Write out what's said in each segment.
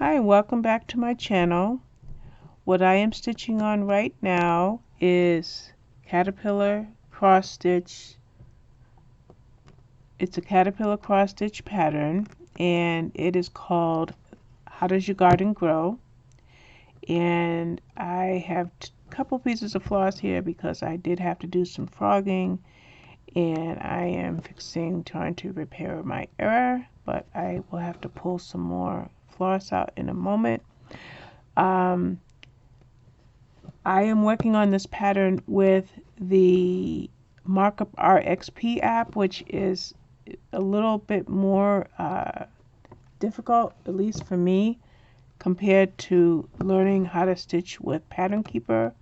Hi, welcome back to my channel. What I am stitching on right now is Caterpillar cross stitch. It's a Caterpillar cross stitch pattern and it is called How Does Your Garden Grow? And I have a couple pieces of floss here because I did have to do some frogging and I am trying to repair my error, but I will have to pull some more floss out in a moment. I am working on this pattern with the Markup RXP app, which is a little bit more difficult, at least for me, compared to learning how to stitch with Pattern Keeper.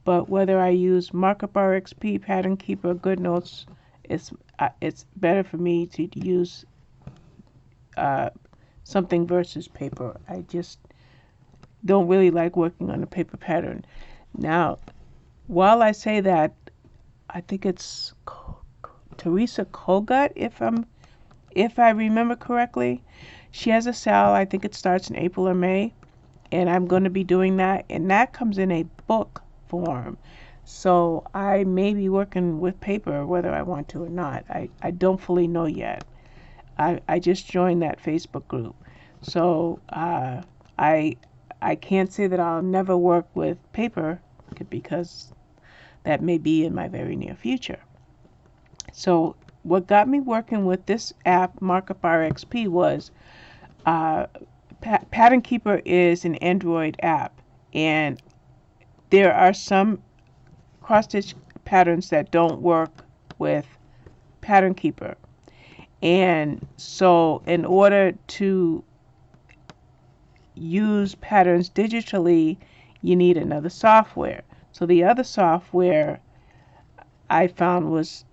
But whether I use Markup RXP, Pattern Keeper, GoodNotes, it's better for me to use something versus paper. I just don't really like working on a paper pattern. Now, while I say that, I think it's Teresa Colgut, if I remember correctly. She has a sale. I think it starts in April or May, and I'm going to be doing that, and that comes in a book form. So I may be working with paper whether I want to or not. I don't fully know yet. I just joined that Facebook group, so I can't say that I'll never work with paper because that may be in my very near future. So what got me working with this app, Markup RXP, was Pattern Keeper is an Android app, and there are some cross-stitch patterns that don't work with Pattern Keeper. And so in order to use patterns digitally, you need another software. So the other software I found was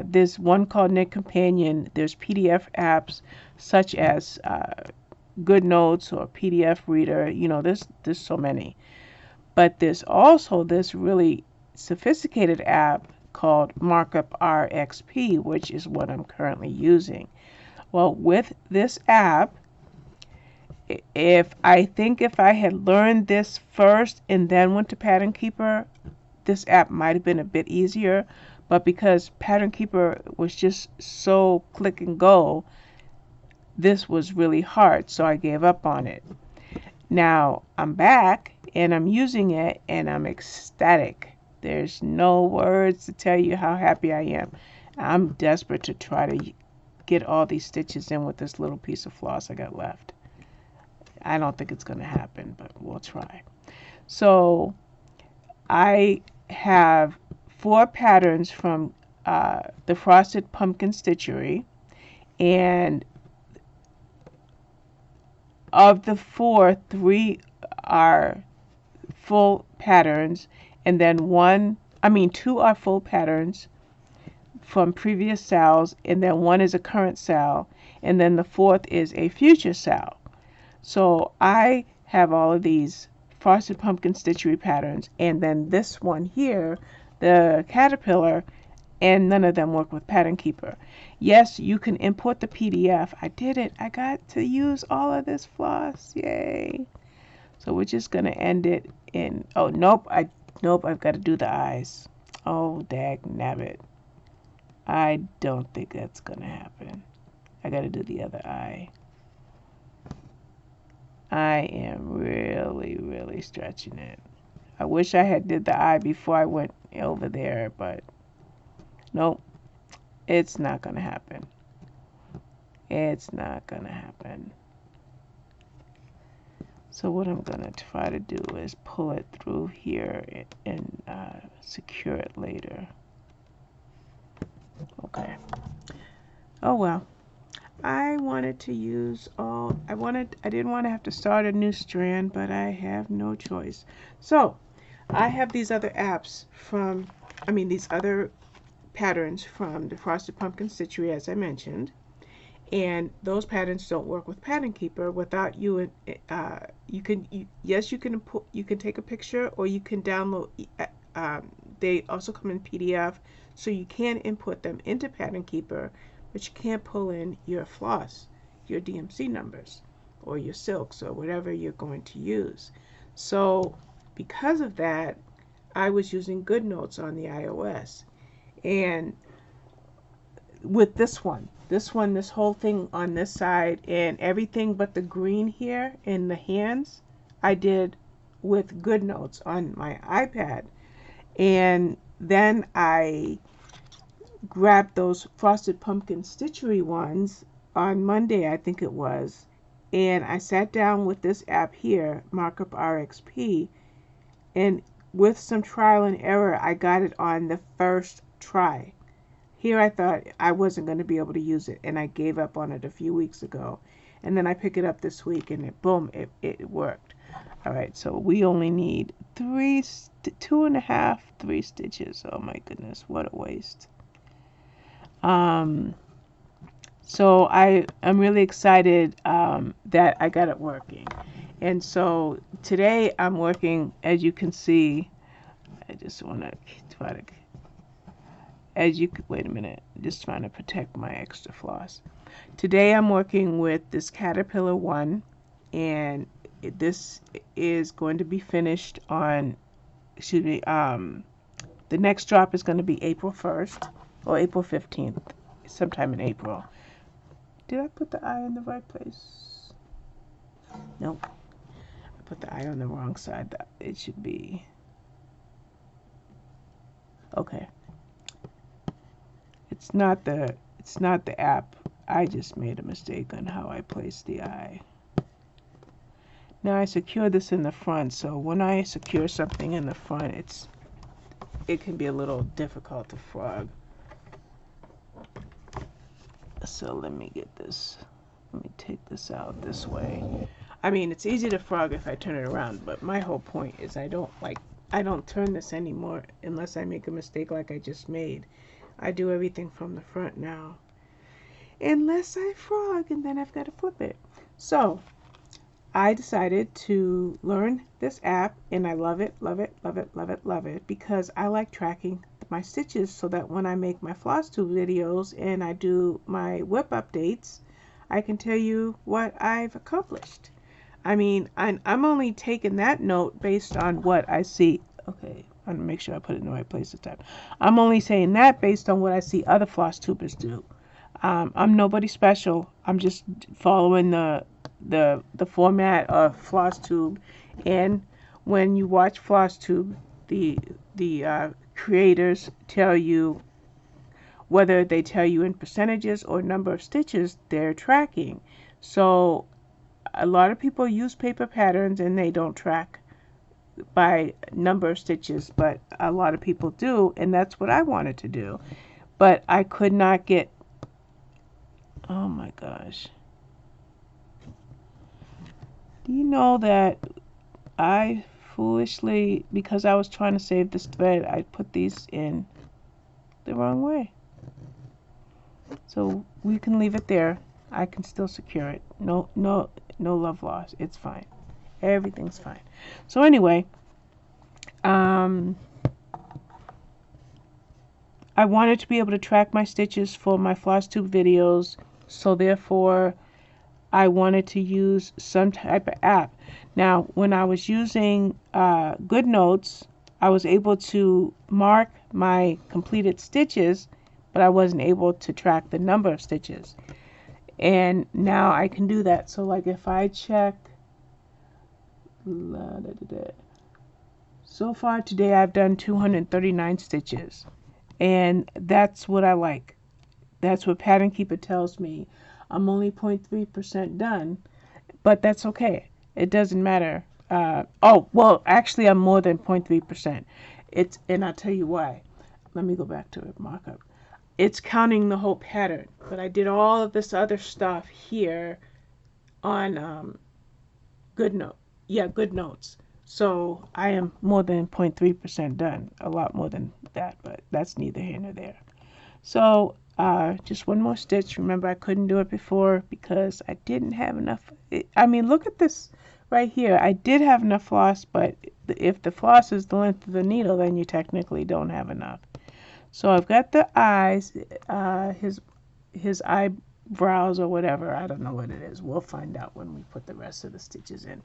there's one called Knit Companion. There's PDF apps such as GoodNotes or PDF Reader. You know, there's so many. But there's also this really sophisticated app called Markup RXP, which is what I'm currently using. Well, with this app, if I had learned this first and then went to Pattern Keeper, this app might have been a bit easier. But because Pattern Keeper was just so click and go, this was really hard, so I gave up on it. Now I'm back and I'm using it and I'm ecstatic. There's no words to tell you how happy I am. I'm desperate to try to get all these stitches in with this little piece of floss I got left. I don't think it's going to happen, but we'll try. So I have 4 patterns from the Frosted Pumpkin Stitchery, and of the 4, 3 are full patterns, and then 2 are full patterns from previous sales, and then 1 is a current sale, and then the 4th is a future sale. So I have all of these Frosted Pumpkin Stitchery patterns, and then this one here, the Caterpillar, and none of them work with Pattern Keeper. Yes, you can import the PDF. I did it. I got to use all of this floss. Yay. So we're just going to end it in, oh, nope, I've got to do the eyes. Oh, dag nabbit. I don't think that's going to happen. I got to do the other eye. I am really, really stretching it. I wish I had did the eye before I went over there, but nope, it's not going to happen. It's not going to happen. So what I'm going to try to do is pull it through here and secure it later. Okay. Oh well. I wanted to use I didn't want to have to start a new strand, but I have no choice. So I have these other apps these other patterns from the Frosted Pumpkin Stitchery, as I mentioned, and those patterns don't work with Pattern Keeper without you. You can take a picture or you can download. They also come in PDF, so you can input them into Pattern Keeper, but you can't pull in your floss, your DMC numbers. or your silks or whatever you're going to use. So because of that, I was using GoodNotes on the iOS. And with this whole thing on this side and everything but the green here in the hands, I did with GoodNotes on my iPad. And then I grabbed those Frosted Pumpkin Stitchery ones on Monday, I think it was, and I sat down with this app here, Markup RXP, and with some trial and error, I got it on the first try. Here I thought I wasn't going to be able to use it, and I gave up on it a few weeks ago. And then I pick it up this week, and it worked. All right, so we only need 2.5, 3 stitches. Oh my goodness, what a waste. So I'm really excited that I got it working. And so today I'm working, as you can see, I just want to try to, wait a minute, just trying to protect my extra floss. Today I'm working with this Caterpillar one, and this is going to be finished on, the next drop is going to be April 1st or April 15th, sometime in April. Did I put the eye in the right place? Nope. I put the eye on the wrong side. It should be. Okay. It's not the app. I just made a mistake on how I placed the eye. Now I secure this in the front, so when I secure something in the front, it can be a little difficult to frog. So let me get this. Let me take this out this way. I mean, it's easy to frog if I turn it around, but my whole point is I don't turn this anymore unless I make a mistake like I just made. I do everything from the front now. Unless I frog, and then I've got to flip it. So I decided to learn this app, and I love it, love it, love it, love it, love it, because I like tracking my stitches so that when I make my floss tube videos and I do my whip updates, I can tell you what I've accomplished. I mean, I'm only taking that note based on what I see. Okay, I'm gonna make sure I put it in the right place this time. I'm only saying that based on what I see other floss tubers do. I'm nobody special. I'm just following the format of floss tube, and when you watch floss tube, the creators tell you, whether they tell you in percentages or number of stitches they're tracking. So a lot of people use paper patterns and they don't track by number of stitches, but a lot of people do, and that's what I wanted to do. But I could not get, oh my gosh. Do you know that I foolishly, because I was trying to save this thread, I put these in the wrong way. So we can leave it there. I can still secure it. No love lost. It's fine. Everything's fine. So anyway, I wanted to be able to track my stitches for my floss tube videos, so therefore I wanted to use some type of app. Now, when I was using GoodNotes, I was able to mark my completed stitches, but I wasn't able to track the number of stitches. And now I can do that. So like if I check, so far today I've done 239 stitches. And that's what I like. That's what Pattern Keeper tells me. I'm only 0.3% done, but that's okay. It doesn't matter. Oh, well, actually I'm more than 0.3%. And I'll tell you why. Let me go back to it, markup. It's counting the whole pattern, but I did all of this other stuff here on GoodNotes. So I am more than 0.3% done, a lot more than that, but that's neither here nor there. So just one more stitch. Remember, I couldn't do it before because I didn't have enough. I mean, look at this right here. I did have enough floss, but if the floss is the length of the needle, then you technically don't have enough. So I've got the eyes, his eye brows or whatever. I don't know what it is. We'll find out when we put the rest of the stitches in.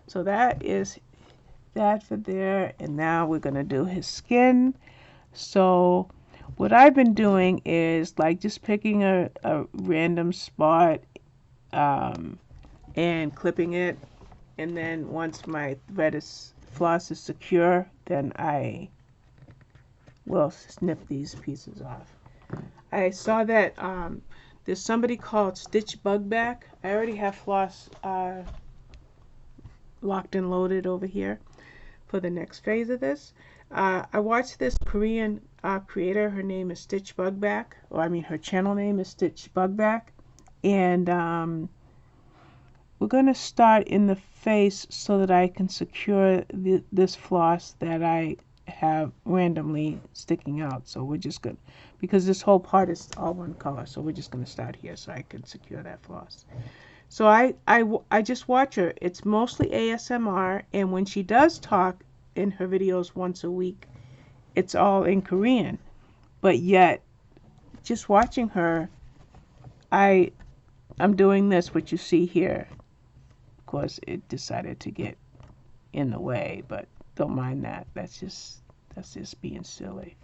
So that is that for there. And now we're going to do his skin. So what I've been doing is like just picking a random spot and clipping it. And then once my floss is secure, then I will snip these pieces off. I saw that there's somebody called Stitch Bugback. I already have floss locked and loaded over here for the next phase of this. I watched this Korean creator. Her name is Stitch Bugback, or I mean her channel name is Stitch Bugback. And we're going to start in the face so that I can secure this floss that I have randomly sticking out. So we're just going to, because this whole part is all one color, so we're just going to start here so I can secure that floss. So I just watch her. It's mostly ASMR, and when she does talk in her videos once a week, it's all in Korean. But yet, just watching her, I'm doing this, what you see here. Of course, it decided to get in the way, but don't mind that. That's just being silly.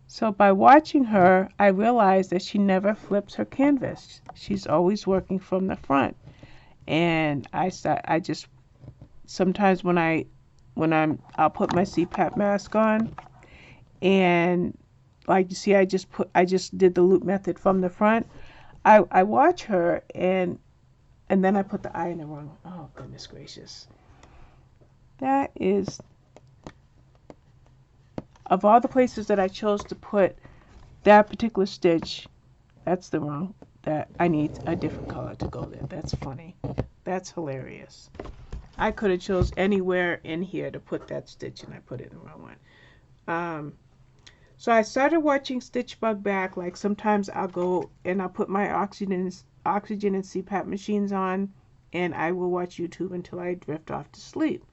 So by watching her, I realized that she never flips her canvas. She's always working from the front. And I just sometimes when I'll put my CPAP mask on, and like you see, I just did the loop method from the front. I watch her and then I put the eye in the wrong. Oh goodness gracious! That is, of all the places that I chose to put that particular stitch, that's the wrong. That I need a different color to go there. That's funny. That's hilarious. I could have chose anywhere in here to put that stitch, and I put it in the wrong one. So I started watching Stitch Bugback. Like sometimes I'll go and I'll put my oxygen and CPAP machines on, and I will watch YouTube until I drift off to sleep.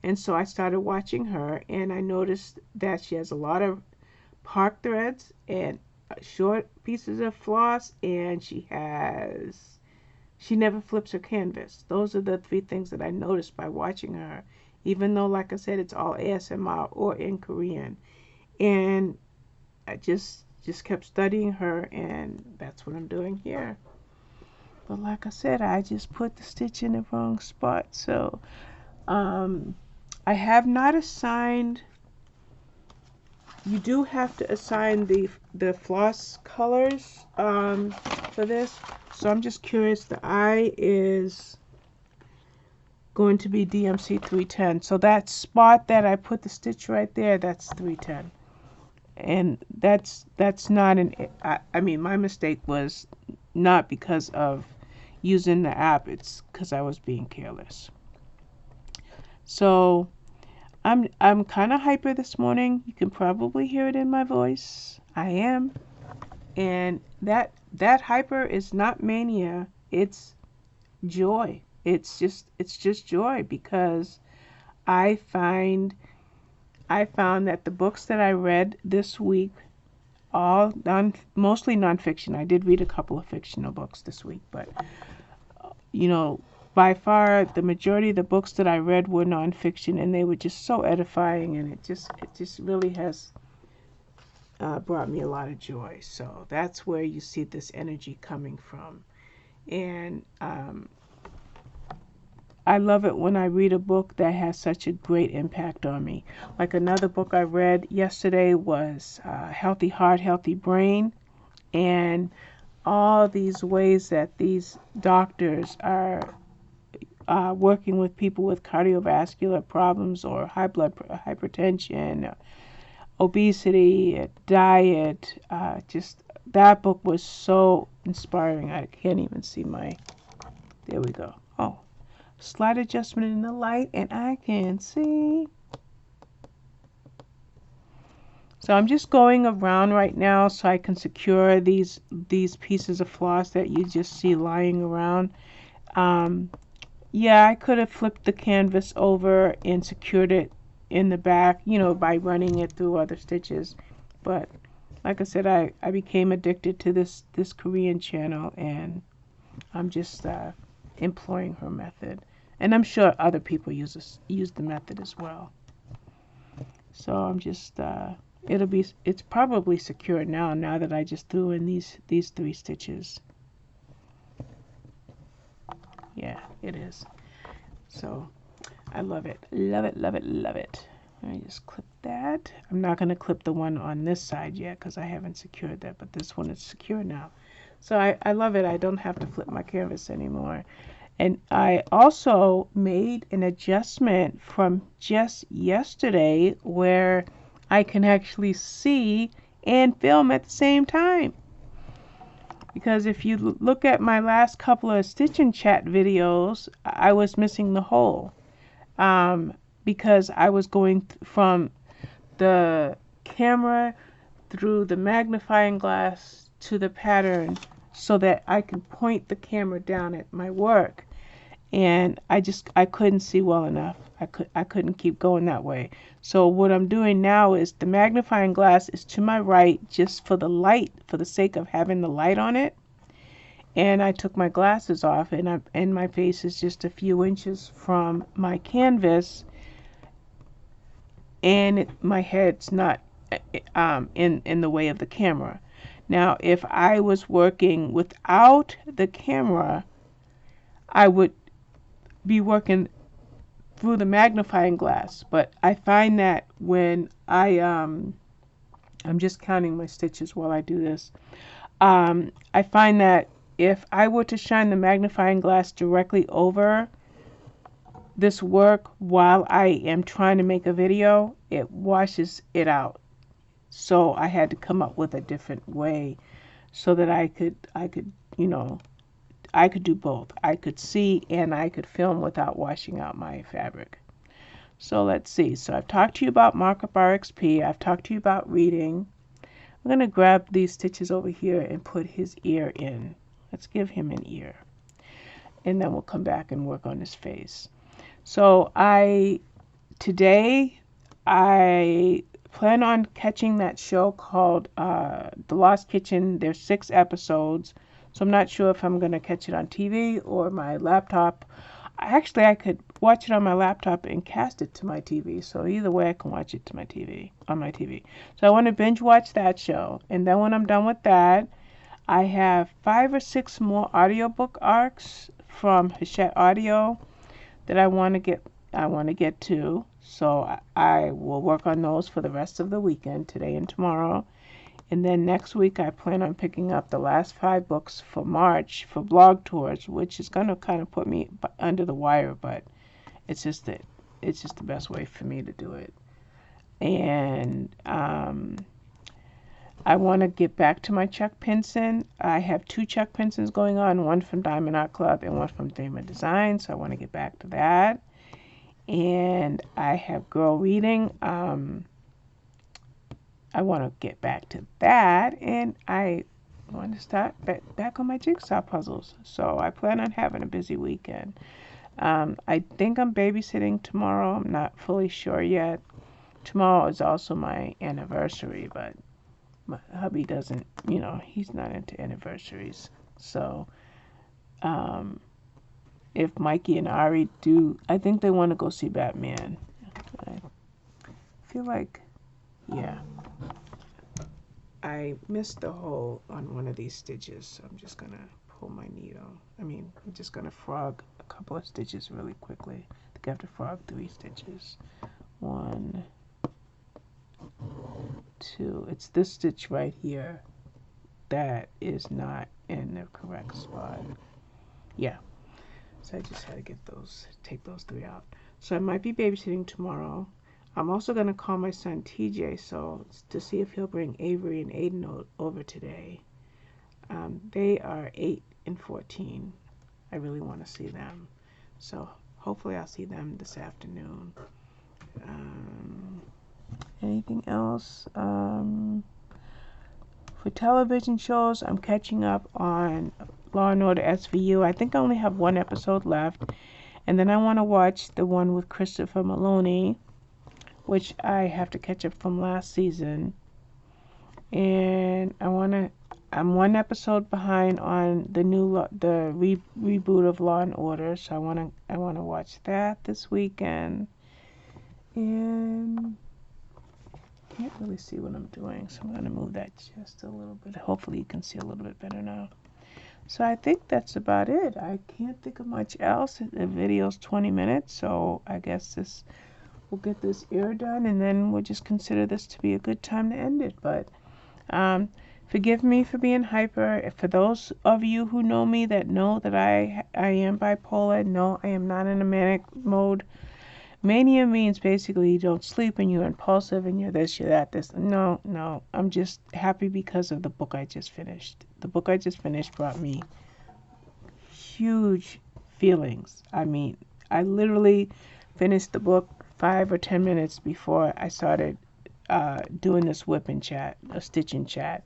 And so I started watching her, and I noticed that she has a lot of park threads and short pieces of floss, and she never flips her canvas. Those are the three things that I noticed by watching her, even though, like I said, it's all ASMR or in Korean. And I just kept studying her, and that's what I'm doing here. But like I said, I just put the stitch in the wrong spot. So I have not assigned. You do have to assign the floss colors for this. So I'm just curious. The eye is going to be DMC 310. So that spot that I put the stitch right there, that's 310. And that's not I mean, my mistake was not because of using the app. It's because I was being careless. So I'm kind of hyper this morning. You can probably hear it in my voice. I am. And that hyper is not mania. It's joy. It's just joy, because I found that the books that I read this week, mostly nonfiction. I did read a couple of fictional books this week, but by far the majority of the books that I read were nonfiction, and they were just so edifying, and it just really has brought me a lot of joy. So that's where you see this energy coming from. And I love it when I read a book that has such a great impact on me. Like another book I read yesterday was Healthy Heart, Healthy Brain. And all these ways that these doctors are working with people with cardiovascular problems or hypertension, obesity, diet. Just that book was so inspiring. I can't even see there we go. Oh. Slight adjustment in the light, and I can see. So I'm just going around right now so I can secure these pieces of floss that you just see lying around. Yeah, I could have flipped the canvas over and secured it in the back, by running it through other stitches, but like I said, I became addicted to this Korean channel, and I'm just employing her method. And I'm sure other people use the method as well. So I'm just it's probably secure now that I just threw in these 3 stitches. Yeah, it is. So I love it. Love it, love it, love it. Let me just clip that. I'm not going to clip the one on this side yet because I haven't secured that, but this one is secure now. So I love it. I don't have to flip my canvas anymore. And I also made an adjustment from just yesterday where I can actually see and film at the same time. Because if you look at my last couple of Stitch and Chat videos, I was missing the hole. Because I was going from the camera through the magnifying glass to the pattern so that I could point the camera down at my work. And I couldn't see well enough. I couldn't keep going that way. So what I'm doing now is the magnifying glass is to my right just for the light, for the sake of having the light on it. And I took my glasses off, and my face is just a few inches from my canvas, and my head's not in the way of the camera. Now, if I was working without the camera, I would be working through the magnifying glass, but I find that when I'm just counting my stitches while I do this, I find that if I were to shine the magnifying glass directly over this work while I am trying to make a video, it washes it out. So I had to come up with a different way so that I could I could do both. I could see and I could film without washing out my fabric. So let's see. So I've talked to you about Markup RXP. I've talked to you about reading. I'm going to grab these stitches over here and put his ear in. Let's give him an ear. And then we'll come back and work on his face. So today I plan on catching that show called The Lost Kitchen. There's 6 episodes. So I'm not sure if I'm going to catch it on TV or my laptop. Actually, I could watch it on my laptop and cast it to my TV. So either way, I can watch it to my TV, on my TV. So I want to binge watch that show. And then when I'm done with that, I have 5 or 6 more audiobook arcs from Hachette Audio that I want to get to. So I will work on those for the rest of the weekend, today and tomorrow. And then next week, I plan on picking up the last 5 books for March for blog tours, which is going to kind of put me under the wire, but it's just the best way for me to do it. And I want to get back to my Chuck Pinson. I have 2 Chuck Pinsons going on, one from Diamond Art Club and one from Diamond Design, so I want to get back to that. And I have Girl Reading. I want to get back to that, and I want to start back on my jigsaw puzzles. So I plan on having a busy weekend. I think I'm babysitting tomorrow. I'm not fully sure yet. Tomorrow is also my anniversary, but my hubby doesn't, he's not into anniversaries. So if Mikey and Ari do, I think they want to go see Batman. I feel like, yeah. I missed the hole on one of these stitches, so I'm just going to pull my needle. I'm just going to frog a couple of stitches really quickly. I think I have to frog 3 stitches. 1, 2. It's this stitch right here that is not in the correct spot. Yeah. So I just had to take those 3 out. So I might be babysitting tomorrow. I'm also going to call my son TJ to see if he'll bring Avery and Aiden over today. They are 8 and 14. I really want to see them. So hopefully I'll see them this afternoon. Anything else? For television shows, I'm catching up on Law & Order SVU. I think I only have 1 episode left. And then I want to watch the one with Christopher Maloney, which I have to catch up from last season. and I'm one episode behind on the reboot of Law and Order, so I wanna watch that this weekend. And can't really see what I'm doing, so I'm gonna move that just a little bit. Hopefully you can see a little bit better now. So I think that's about it. I can't think of much else. The video's 20 minutes, so I guess we'll get this ear done, and then we'll just consider this to be a good time to end it. But forgive me for being hyper. For those of you who know me that know that I am bipolar, no, I am not in a manic mode. Mania means basically you don't sleep and you're impulsive and you're this, you're that, this. No, no. I'm just happy because of the book I just finished. The book I just finished brought me huge feelings. I mean, I literally finished the book 5 or 10 minutes before I started doing this whipping chat, a stitching chat.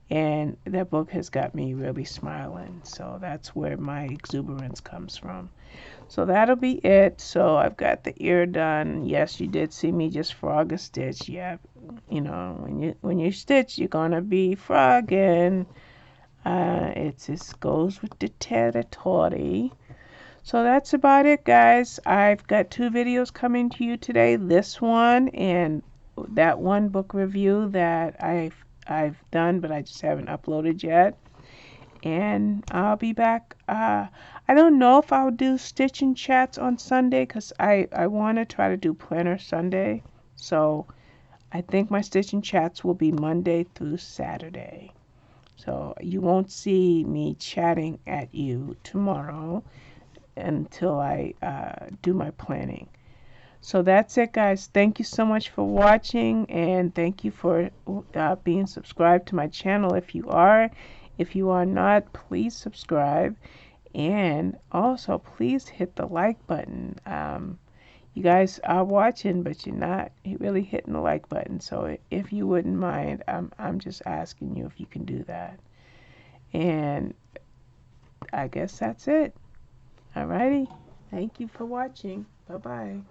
And that book has got me really smiling. So that's where my exuberance comes from. So that'll be it. So I've got the ear done. Yes, you did see me just frog a stitch. Yeah, you know, when you stitch, you're gonna be frogging. It just goes with the territory. So that's about it, guys. I've got 2 videos coming to you today. This one and that one book review that I've done, but I just haven't uploaded yet. And I'll be back. I don't know if I'll do stitching chats on Sunday because I want to try to do Planner Sunday. So I think my stitching chats will be Monday through Saturday. So you won't see me chatting at you tomorrow until I do my planning. So that's it, guys. Thank you so much for watching, and thank you for being subscribed to my channel if you are. If you are not, please subscribe, and also please hit the like button. You guys are watching, but you're not really hitting the like button. So if you wouldn't mind, I'm just asking you if you can do that. And I guess that's it. Alrighty. Thank you for watching. Bye-bye.